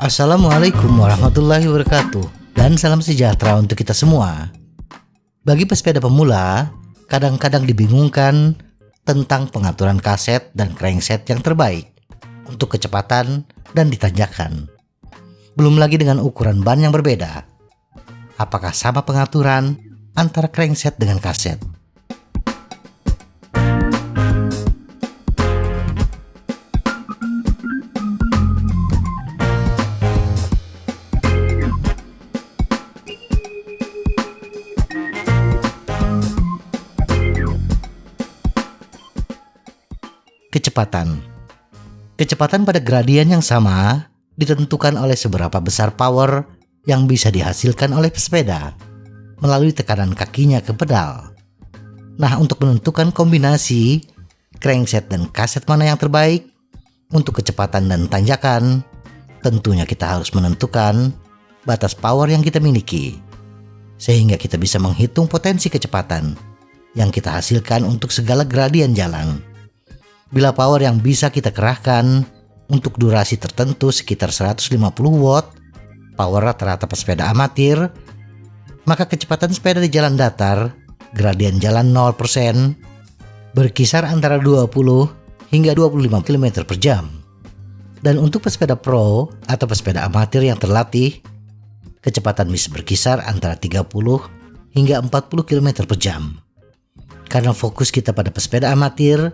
Assalamualaikum warahmatullahi wabarakatuh, dan salam sejahtera untuk kita semua. Bagi pesepeda pemula, kadang-kadang dibingungkan tentang pengaturan kaset dan crankset yang terbaik untuk kecepatan dan ditanjakan. Belum lagi dengan ukuran ban yang berbeda. Apakah sama pengaturan antara crankset dengan kaset? Kecepatan pada gradien yang sama ditentukan oleh seberapa besar power yang bisa dihasilkan oleh pesepeda melalui tekanan kakinya ke pedal. Nah, untuk menentukan kombinasi crankset dan kaset mana yang terbaik untuk kecepatan dan tanjakan, tentunya kita harus menentukan batas power yang kita miliki, sehingga kita bisa menghitung potensi kecepatan yang kita hasilkan untuk segala gradien jalan. Bila power yang bisa kita kerahkan untuk durasi tertentu sekitar 150 watt, power rata-rata pesepeda amatir, maka kecepatan sepeda di jalan datar, gradien jalan 0%, berkisar antara 20 hingga 25 km per jam. Dan untuk pesepeda pro atau pesepeda amatir yang terlatih, kecepatan bisa berkisar antara 30 hingga 40 km per jam. Karena fokus kita pada pesepeda amatir,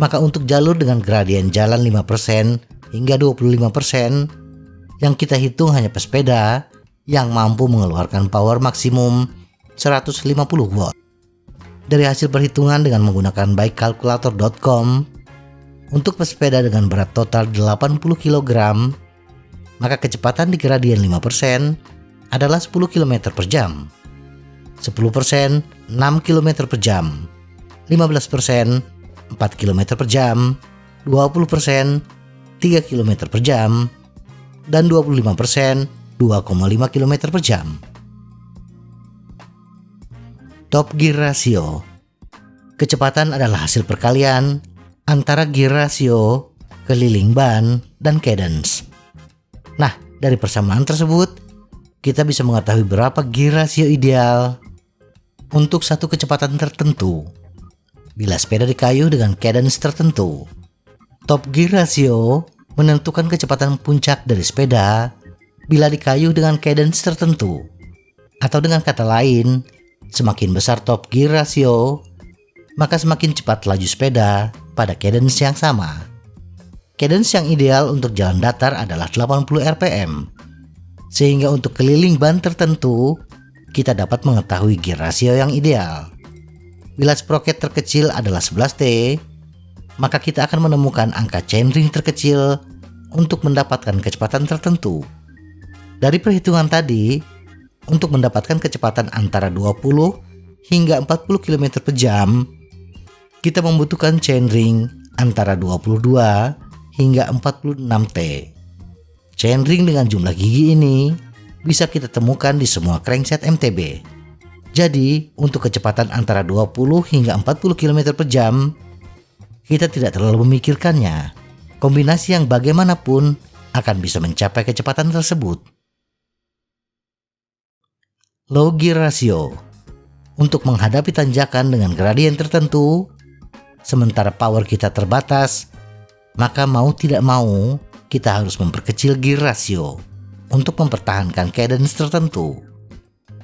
maka untuk jalur dengan gradien jalan 5% hingga 25%, yang kita hitung hanya pesepeda yang mampu mengeluarkan power maksimum 150 watt. Dari hasil perhitungan dengan menggunakan bikekalkulator.com, untuk pesepeda dengan berat total 80 kg, maka kecepatan di gradien 5% adalah 10 km per jam, 10% 6 km per jam, 15% 4 km per jam, 20% 3 km per jam, dan 25% 2,5 km per jam. Top gear ratio. Kecepatan adalah hasil perkalian antara gear ratio, keliling ban, dan cadence. Nah, dari persamaan tersebut, kita bisa mengetahui berapa gear ratio ideal untuk satu kecepatan tertentu bila sepeda dikayuh dengan cadence tertentu. Top gear ratio menentukan kecepatan puncak dari sepeda bila dikayuh dengan cadence tertentu. Atau dengan kata lain, semakin besar top gear ratio, maka semakin cepat laju sepeda pada cadence yang sama. Cadence yang ideal untuk jalan datar adalah 80 rpm. Sehingga untuk keliling ban tertentu, kita dapat mengetahui gear ratio yang ideal. Bila sprocket terkecil adalah 11T, maka kita akan menemukan angka chainring terkecil untuk mendapatkan kecepatan tertentu. Dari perhitungan tadi, untuk mendapatkan kecepatan antara 20 hingga 40 km per jam, kita membutuhkan chainring antara 22 hingga 46T. Chainring dengan jumlah gigi ini bisa kita temukan di semua crankset MTB. Jadi, untuk kecepatan antara 20 hingga 40 km per jam, kita tidak terlalu memikirkannya. Kombinasi yang bagaimanapun akan bisa mencapai kecepatan tersebut. Low gear ratio. Untuk menghadapi tanjakan dengan gradien tertentu, sementara power kita terbatas, maka mau tidak mau kita harus memperkecil gear ratio untuk mempertahankan cadence tertentu.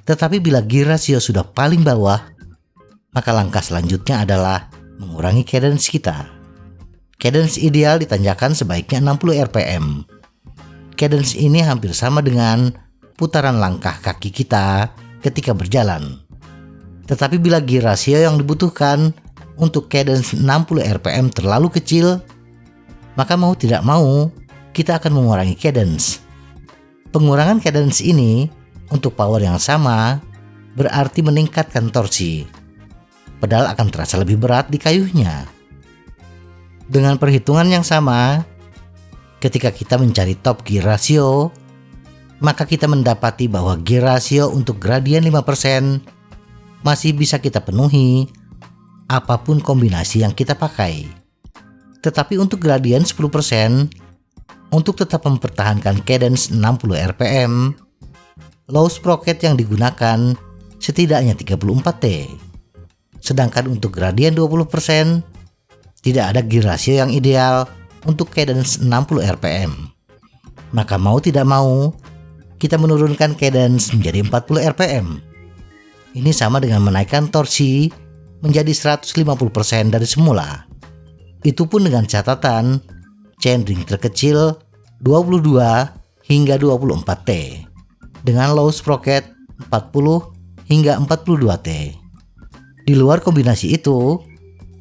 Tetapi bila gear ratio sudah paling bawah, maka langkah selanjutnya adalah mengurangi cadence kita. Cadence ideal ditanjakan sebaiknya 60 rpm. Cadence ini hampir sama dengan putaran langkah kaki kita ketika berjalan. Tetapi bila gear ratio yang dibutuhkan untuk cadence 60 rpm terlalu kecil, maka mau tidak mau kita akan mengurangi cadence. Pengurangan cadence ini untuk power yang sama berarti meningkatkan torsi. Pedal akan terasa lebih berat di kayuhnya. Dengan perhitungan yang sama, ketika kita mencari top gear ratio, maka kita mendapati bahwa gear ratio untuk gradien 5% masih bisa kita penuhi apapun kombinasi yang kita pakai. Tetapi untuk gradien 10%, untuk tetap mempertahankan cadence 60 rpm, low sprocket yang digunakan setidaknya 34 T. Sedangkan untuk gradien 20%, tidak ada gear ratio yang ideal untuk cadence 60 rpm. Maka mau tidak mau, kita menurunkan cadence menjadi 40 rpm. Ini sama dengan menaikkan torsi menjadi 150% dari semula. Itu pun dengan catatan chainring terkecil 22 hingga 24 T dengan low sprocket 40 hingga 42 T. Di luar kombinasi itu,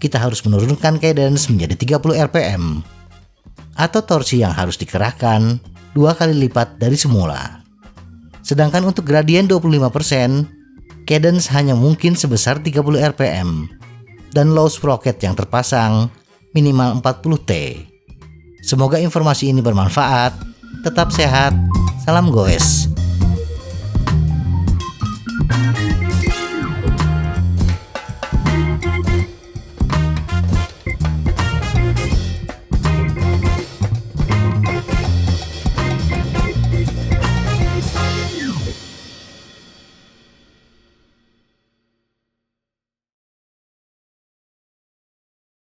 kita harus menurunkan cadence menjadi 30 rpm atau torsi yang harus dikerahkan 2 kali lipat dari semula. Sedangkan untuk gradien 25%, cadence hanya mungkin sebesar 30 rpm dan low sprocket yang terpasang minimal 40 T. Semoga informasi ini bermanfaat. Tetap sehat. Salam goes.